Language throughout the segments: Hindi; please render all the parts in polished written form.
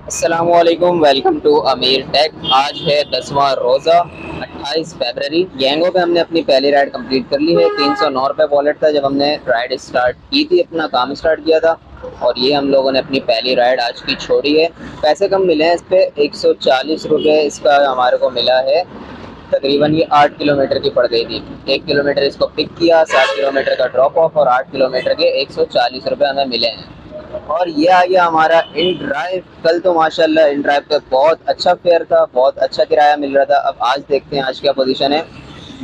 अस्सलामुअलैकुम, वेलकम टू अमीर टेक। आज है 10वां रोज़ा, 28 फरवरी। गैंगो पे हमने अपनी पहली राइड कंप्लीट कर ली है। 309 रुपये वॉलेट था जब हमने राइड स्टार्ट की थी, अपना काम स्टार्ट किया था। और ये हम लोगों ने अपनी पहली राइड आज की छोड़ी है। पैसे कम मिले हैं इस पर, 140 रुपये इसका हमारे को मिला है। तकरीबन ये 8 किलोमीटर की पड़ गई थी। 1 किलोमीटर इसको पिक किया, 7 किलोमीटर का ड्रॉप ऑफ और 8 किलोमीटर के 140 रुपये हमें मिले हैं। और ये आ गया हमारा इन ड्राइव। कल तो माशाल्लाह इन ड्राइव पे बहुत अच्छा फेयर था, बहुत अच्छा किराया मिल रहा था। अब आज देखते हैं आज क्या पोजीशन है।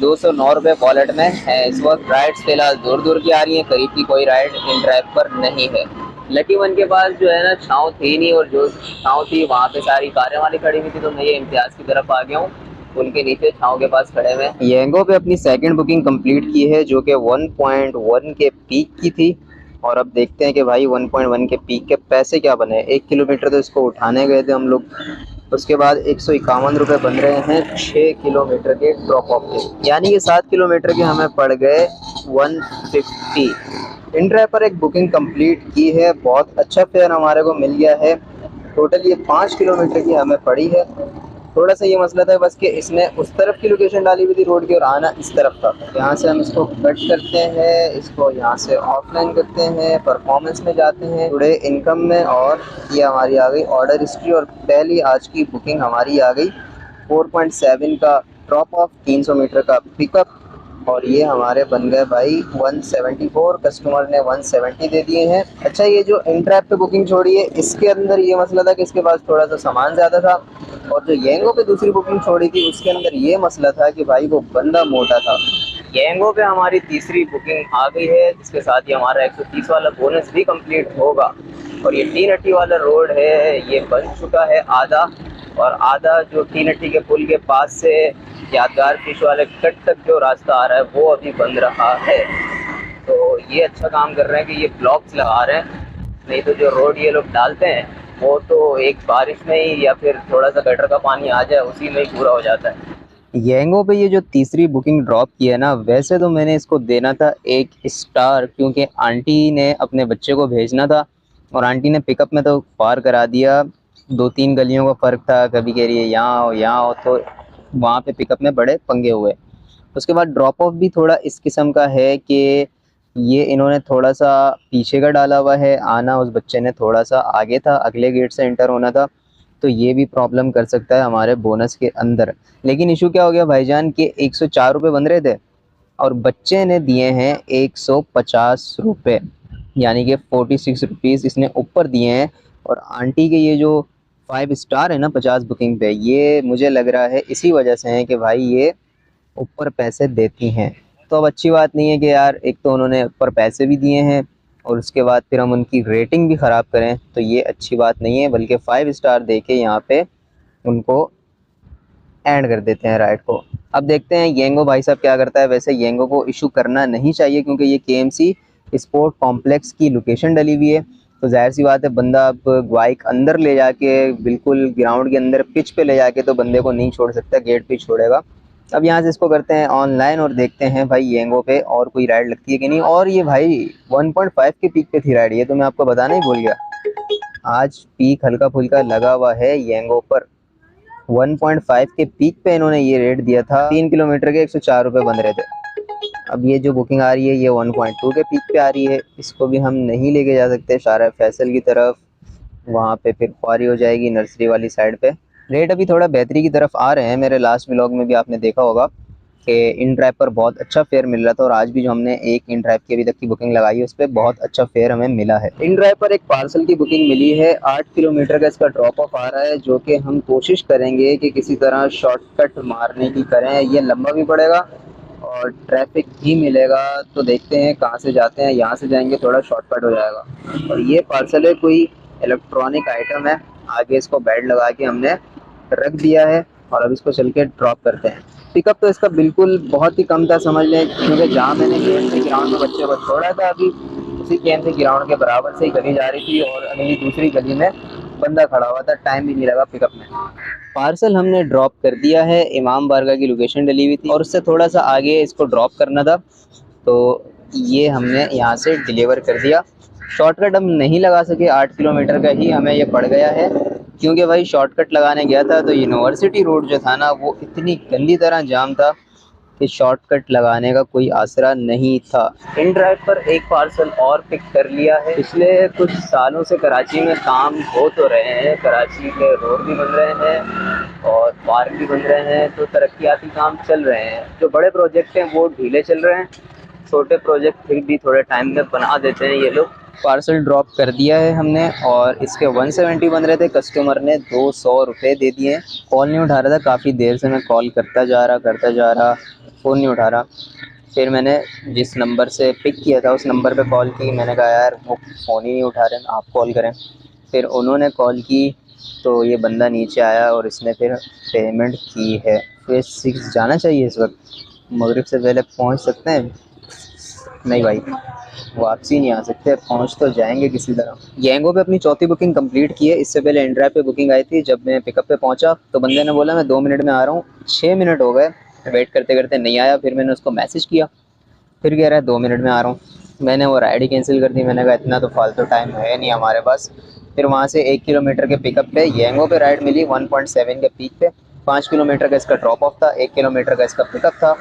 209 रुपये वॉलेट में है इस वक्त। राइड्स फिलहाल दूर दूर की आ रही हैं, करीब की कोई राइड इन ड्राइव पर नहीं है। लकी वन के पास जो है ना छाँव थी नहीं, और जो छाँव थी वहाँ पे सारी कारें वाली खड़ी हुई थी, तो मैं ये इम्तियाज़ की तरफ आ गया हूँ। उनके नीचे छाँव के पास खड़े हुए। येंगो पे अपनी सेकंड बुकिंग कंप्लीट की है, जो कि 1.1 के पीक की थी। और अब देखते हैं कि भाई 1.1 के पीक के पैसे क्या बने। 1 किलोमीटर तो इसको उठाने गए थे हम लोग, उसके बाद 151 रुपये बन रहे हैं 6 किलोमीटर के ड्रॉप ऑफ के, यानी कि 7 किलोमीटर के हमें पड़ गए 150। इन ड्राइव पर एक बुकिंग कंप्लीट की है, बहुत अच्छा फेयर हमारे को मिल गया है। टोटल ये 5 किलोमीटर की हमें पड़ी है। थोड़ा सा ये मसला था बस कि इसने उस तरफ की लोकेशन डाली हुई थी रोड की, और आना इस तरफ था। यहाँ से हम इसको कट करते हैं, इसको यहाँ से ऑफलाइन करते हैं, परफॉर्मेंस में जाते हैं, टुडे इनकम में, और ये हमारी आ गई ऑर्डर हिस्ट्री। और पहली आज की बुकिंग हमारी आ गई 4.7 का ड्रॉप ऑफ, 300 मीटर का पिकअप। और ये हमारे बन गए भाई 174। कस्टमर ने 170 दे दिए हैं। अच्छा, ये जो इंट्रैप पे बुकिंग छोड़ी है, इसके अंदर ये मसला था कि इसके पास थोड़ा सा सामान ज़्यादा था। और जो येंगो पे दूसरी बुकिंग छोड़ी थी, उसके अंदर ये मसला था कि भाई वो बंदा मोटा था। येंगो पे हमारी तीसरी बुकिंग आ गई है, जिसके साथ ही हमारा 130 वाला बोनस भी कंप्लीट होगा। और ये 380 वाला रोड है, ये बन चुका है आधा। और आधा जो 380 के पुल के पास से यादगार फिश वाले कट तक जो रास्ता आ रहा है, वो अभी बन रहा है। तो ये अच्छा काम कर रहे हैं कि ये ब्लॉक्स लगा रहे हैं। नहीं तो जो रोड ये लोग डालते हैं, वो तो एक बारिश में ही या फिर थोड़ा सा गटर का पानी आ जाए उसी में ही पूरा हो जाता है। येंगो पे ये जो तीसरी बुकिंग ड्रॉप की है ना, वैसे तो मैंने इसको देना था 1 स्टार, क्योंकि आंटी ने अपने बच्चे को भेजना था। और आंटी ने पिकअप में तो पार करा दिया। 2-3 गलियों का फ़र्क था, कभी कह रही है यहाँ आओ यहाँ आओ, तो वहाँ पे पिकअप में बड़े पंगे हुए। उसके बाद ड्रॉप ऑफ भी थोड़ा इस किस्म का है कि ये इन्होंने थोड़ा सा पीछे का डाला हुआ है, आना उस बच्चे ने थोड़ा सा आगे था, अगले गेट से एंटर होना था। तो ये भी प्रॉब्लम कर सकता है हमारे बोनस के अंदर। लेकिन इशू क्या हो गया भाईजान कि 104 रुपये बन रहे थे, और बच्चे ने दिए हैं 150 रुपये, यानी कि 46 रुपीज़ इसने ऊपर दिए हैं। और आंटी के ये जो 5 स्टार है ना 50 बुकिंग पे, ये मुझे लग रहा है इसी वजह से है कि भाई ये ऊपर पैसे देती हैं। तो अब अच्छी बात नहीं है कि यार, एक तो उन्होंने ऊपर पैसे भी दिए हैं और उसके बाद फिर हम उनकी रेटिंग भी ख़राब करें, तो ये अच्छी बात नहीं है। बल्कि 5 स्टार दे के यहाँ पे उनको एंड कर देते हैं राइड को। अब देखते हैं येंगो भाई साहब क्या करता है। वैसे येंगो को इशू करना नहीं चाहिए, क्योंकि ये केएमसी स्पोर्ट कॉम्प्लेक्स की लोकेशन डली हुई है। तो जाहिर सी बात है, बंदा अब बाइक अंदर ले जाके, बिल्कुल ग्राउंड के अंदर पिच पे ले जाके तो बंदे को नहीं छोड़ सकता, गेट पे छोड़ेगा। अब यहाँ से इसको करते हैं ऑनलाइन और देखते हैं भाई येंगो पे और कोई राइड लगती है कि नहीं। और ये भाई 1.5 के पीक पे थी राइड, ये तो मैं आपको बताना ही भूल गया। आज पीक हल्का फुल्का लगा हुआ है येंगो पर। 1.5 के पीक पे इन्होंने ये रेट दिया था। 3 किलोमीटर के 104 रुपये बन रहे थे। अब ये जो बुकिंग आ रही है, ये 1.2 के पीक पे आ रही है। इसको भी हम नहीं लेके जा सकते शारा फैसल की तरफ, वहाँ पे फिर ख्वारी हो जाएगी नर्सरी वाली साइड पे। रेट अभी थोड़ा बेहतरी की तरफ आ रहे हैं। मेरे लास्ट व्लॉग में भी आपने देखा होगा कि इन ड्राइव पर बहुत अच्छा फेयर मिल रहा था, और आज भी जो हमने एक इन ड्राइव की अभी तक की बुकिंग लगाई है, उस पर बहुत अच्छा फेयर हमें मिला है। इन ड्राइव पर एक पार्सल की बुकिंग मिली है, 8 किलोमीटर का इसका ड्रॉप ऑफ आ रहा है, जो कि हम कोशिश करेंगे कि किसी तरह शॉर्टकट मारने की करें। ये लंबा भी पड़ेगा और ट्रैफिक भी मिलेगा, तो देखते हैं कहाँ से जाते हैं। यहाँ से जाएंगे थोड़ा शॉर्टकट हो जाएगा। और ये पार्सल है, कोई इलेक्ट्रॉनिक आइटम है। आगे इसको बेल्ट लगा के हमने रख दिया है, और अब इसको चल के ड्रॉप करते हैं। पिकअप तो इसका बिल्कुल बहुत ही कम था समझ लें, क्योंकि जहाँ मैंने केएमसी ग्राउंड में बच्चे को छोड़ा था, अभी उसी केएमसी ग्राउंड के बराबर से ही गली जा रही थी, और अगली दूसरी गली में बंदा खड़ा हुआ था। टाइम भी नहीं लगा पिकअप में। पार्सल हमने ड्रॉप कर दिया है, इमाम बारगाह की लोकेशन डली हुई थी, और उससे थोड़ा सा आगे इसको ड्रॉप करना था, तो ये हमने यहाँ से डिलीवर कर दिया। शॉर्टकट हम नहीं लगा सके, 8 किलोमीटर का ही हमें ये पड़ गया है। क्योंकि भाई शॉर्टकट लगाने गया था तो यूनिवर्सिटी रोड जो था ना वो इतनी गंदी तरह जाम था कि शॉर्टकट लगाने का कोई आसरा नहीं था। इन ड्राइव पर एक पार्सल और पिक कर लिया है। पिछले कुछ सालों से कराची में काम हो तो रहे हैं, कराची के रोड भी बन रहे हैं और पार्क भी बन रहे हैं, तो तरक्याती काम चल रहे हैं। जो बड़े प्रोजेक्ट हैं वो ढीले चल रहे हैं, छोटे प्रोजेक्ट फिर भी थोड़े टाइम में बना देते हैं ये लोग। पार्सल ड्रॉप कर दिया है हमने और इसके 170 बन रहे थे, कस्टमर ने 200 रुपये दे दिए। कॉल नहीं उठा रहा था, काफ़ी देर से मैं कॉल करता जा रहा, फ़ोन नहीं उठा रहा। फिर मैंने जिस नंबर से पिक किया था उस नंबर पे कॉल की, मैंने कहा यार वो फ़ोन ही नहीं उठा रहे, आप कॉल करें। फिर उन्होंने कॉल की तो ये बंदा नीचे आया और इसने फिर पेमेंट की है। फेज़ 6 जाना चाहिए इस वक्त, मगरिब से पहले पहुंच सकते हैं? नहीं भाई, वापसी नहीं आ सकते, पहुंच तो जाएंगे किसी तरह। गैंगो पे अपनी चौथी बुकिंग कंप्लीट की है। इससे पहले इंड्राइव पे बुकिंग आई थी। जब मैं पिकअप पे पहुंचा तो बंदे ने बोला मैं 2 मिनट में आ रहा हूँ। 6 मिनट हो गए वेट करते करते, नहीं आया। फिर मैंने उसको मैसेज किया, फिर कह रहा है 2 मिनट में आ रहा हूँ। मैंने वो राइड ही कैंसिल कर दी। मैंने कहा इतना तो फालतू टाइम है नहीं हमारे पास। फिर वहाँ से 1 किलोमीटर के पिकअप पे येंगो पे राइड मिली 1.7 के पीक पे। 5 किलोमीटर का इसका ड्रॉप ऑफ था, 1 किलोमीटर का इसका पिकअप था।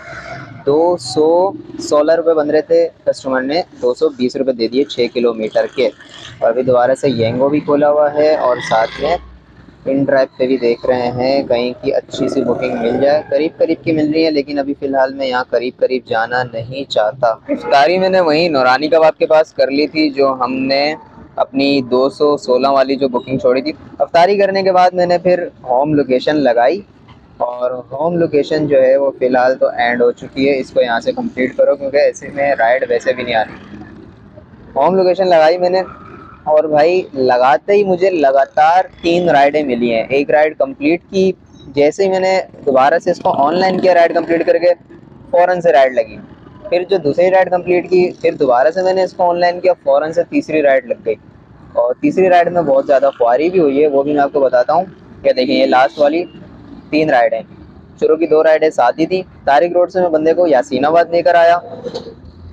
216 रुपये बन रहे थे, कस्टमर ने 220 रुपये दे दिए 6 किलोमीटर के। और अभी दोबारा से येंगो भी खोला हुआ है और साथ में इन ड्राइव पे भी देख रहे हैं कहीं की अच्छी सी बुकिंग मिल जाए। करीब करीब की मिल रही है, लेकिन अभी फ़िलहाल मैं यहाँ करीब करीब जाना नहीं चाहता। इफ्तारी मैंने वहीं नौरानी कबाब के पास कर ली थी, जो हमने अपनी 216 वाली जो बुकिंग छोड़ी थी। इफ्तारी करने के बाद मैंने फिर होम लोकेशन लगाई और होम लोकेशन जो है वो फ़िलहाल तो एंड हो चुकी है। इसको यहाँ से कंप्लीट करो क्योंकि ऐसे में राइड वैसे भी नहीं आ रही। होम लोकेशन लगाई मैंने और भाई लगाते ही मुझे लगातार 3 राइडें मिली हैं। एक राइड कंप्लीट की, जैसे ही मैंने दोबारा से इसको ऑनलाइन किया राइड कंप्लीट करके, फ़ौरन से राइड लगी। फिर जो दूसरी राइड कंप्लीट की, फिर दोबारा से मैंने इसको ऑनलाइन किया, फ़ौरन से तीसरी राइड लग गई। और तीसरी राइड में बहुत ज़्यादा ख्वारी भी हुई है, वो भी मैं आपको बताता हूँ। क्या देखिए, ये लास्ट वाली 3 राइडें, शुरू की 2 राइडें साथ ही थी। तारिक रोड से मैं बंदे को यासीनाबाद लेकर आया,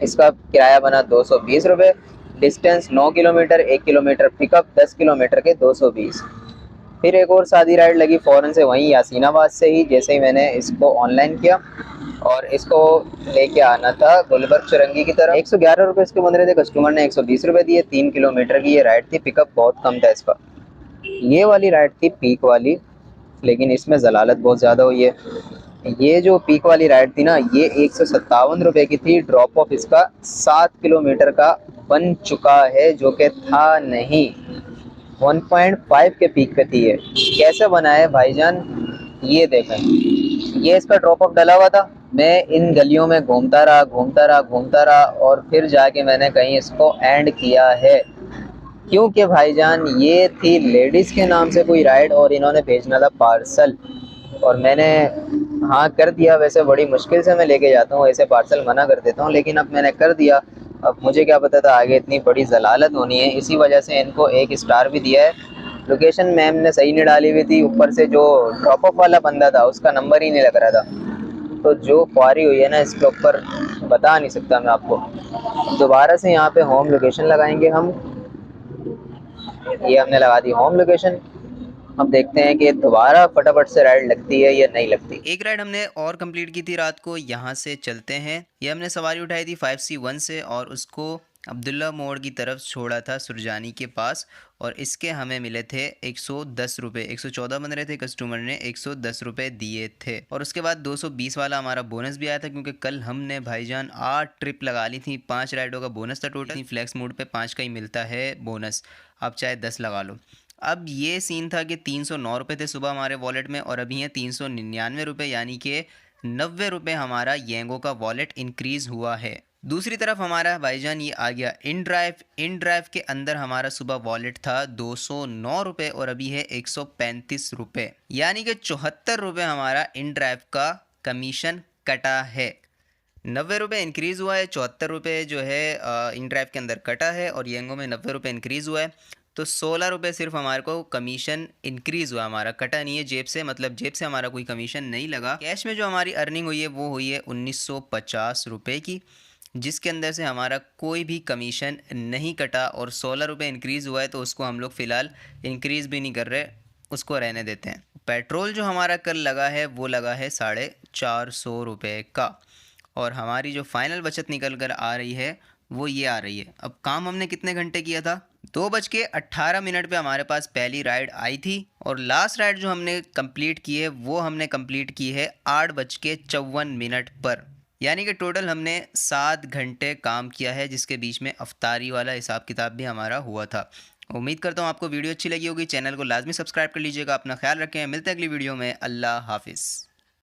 इसका किराया बना 220 रुपये। Distance 9 kilometre, 1 kilometre pickup, 10 kilometre के 220। फिर एक और सादी राइड लगी फ़ौरन से वहीं यासीनाबाद से ही, जैसे ही मैंने इसको ऑनलाइन किया। और इसको लेके आना था गुलबर्ग चुरंगी की तरफ। 111 रुपये इसके बन रहे थे, कस्टमर ने 120 रुपये दिए। 3 किलोमीटर की ये राइड थी, पिकअप बहुत कम था इसका। ये वाली राइड थी पीक वाली, लेकिन इसमें ज़लालत बहुत ज़्यादा हुई है। ये जो पीक वाली राइड थी ना, ये 157 रुपये की थी। ड्रॉप ऑफ इसका 7 किलोमीटर का बन चुका है, जो कि था नहीं। 1.5 के पीक पे थी ये। कैसे बना है भाईजान, ये देखें। ये इसका ड्रॉप ऑफ डला हुआ था। मैं इन गलियों में घूमता रहा और फिर जाके मैंने कहीं इसको एंड किया है। क्योंकि भाईजान ये थी लेडीज़ के नाम से कोई राइड और इन्होंने भेजना था पार्सल, और मैंने हाँ कर दिया। वैसे बड़ी मुश्किल से मैं लेके जाता हूँ, ऐसे पार्सल मना कर देता हूँ, लेकिन अब मैंने कर दिया। अब मुझे क्या पता था आगे इतनी बड़ी ज़लालत होनी है, इसी वजह से इनको 1 स्टार भी दिया है। लोकेशन मैम ने सही नहीं डाली हुई थी, ऊपर से जो ड्रॉप ऑफ वाला बंदा था उसका नंबर ही नहीं लग रहा था। तो जो ख्वारी हुई है ना इसके ऊपर, बता नहीं सकता मैं आपको। दोबारा से यहाँ पे होम लोकेशन लगाएंगे हम। ये हमने लगा दी होम लोकेशन। अब देखते हैं कि दोबारा फटाफट से राइड लगती है या नहीं लगती। एक राइड हमने और कंप्लीट की थी रात को। यहाँ से चलते हैं। ये हमने सवारी उठाई थी 5C1 से और उसको अब्दुल्ला मोड़ की तरफ छोड़ा था सुरजानी के पास। और इसके हमें मिले थे 110 रुपये। 114 बन रहे थे, कस्टमर ने 110 रुपये दिए थे। और उसके बाद 220 वाला हमारा बोनस भी आया था, क्योंकि कल हमने भाईजान 8 ट्रिप लगा ली थी। 5 राइडों का बोनस था टोटल। फ्लैक्स मोड पे 5 का ही मिलता है बोनस, आप चाहे 10 लगा लो। अब ये सीन था कि 309 रुपये थे सुबह हमारे वॉलेट में, और अभी हैं 399 रुपये, यानी कि 90 रुपये हमारा येंगो का वॉलेट इंक्रीज़ हुआ है। दूसरी तरफ हमारा भाईजान ये आ गया इन ड्राइव। इन ड्राइव के अंदर हमारा सुबह वॉलेट था 209 रुपये और अभी है 135 रुपये, यानी कि 74 रुपये हमारा इन ड्राइव का कमीशन कटा है। 90 रुपये इंक्रीज़ हुआ है, 74 रुपये जो है इन ड्राइव के अंदर कटा है, और येंगो में 90 रुपये इंक्रीज़ हुआ है। तो 16 रुपये सिर्फ हमारे को कमीशन इंक्रीज़ हुआ, हमारा कटा नहीं है जेब से, मतलब जेब से हमारा कोई कमीशन नहीं लगा। कैश में जो हमारी अर्निंग हुई है वो हुई है 1950 रुपये की, जिसके अंदर से हमारा कोई भी कमीशन नहीं कटा। और 16 रुपये इंक्रीज़ हुआ है, तो उसको हम लोग फ़िलहाल इंक्रीज़ भी नहीं कर रहे, उसको रहने देते हैं। पेट्रोल जो हमारा कल लगा है वो लगा है 450 रुपये का, और हमारी जो फाइनल बचत निकल कर आ रही है वो ये आ रही है। अब काम हमने कितने घंटे किया था, 2:18 पे हमारे पास पहली राइड आई थी, और लास्ट राइड जो हमने कंप्लीट की है वो हमने कंप्लीट की है 8:54 पर। यानी कि टोटल हमने 7 घंटे काम किया है, जिसके बीच में अफ्तारी वाला हिसाब किताब भी हमारा हुआ था। उम्मीद करता हूँ आपको वीडियो अच्छी लगी होगी। चैनल को लाजमी सब्सक्राइब कर लीजिएगा। अपना ख्याल रखें, मिलते हैं अगली वीडियो में। अल्लाह हाफिज़।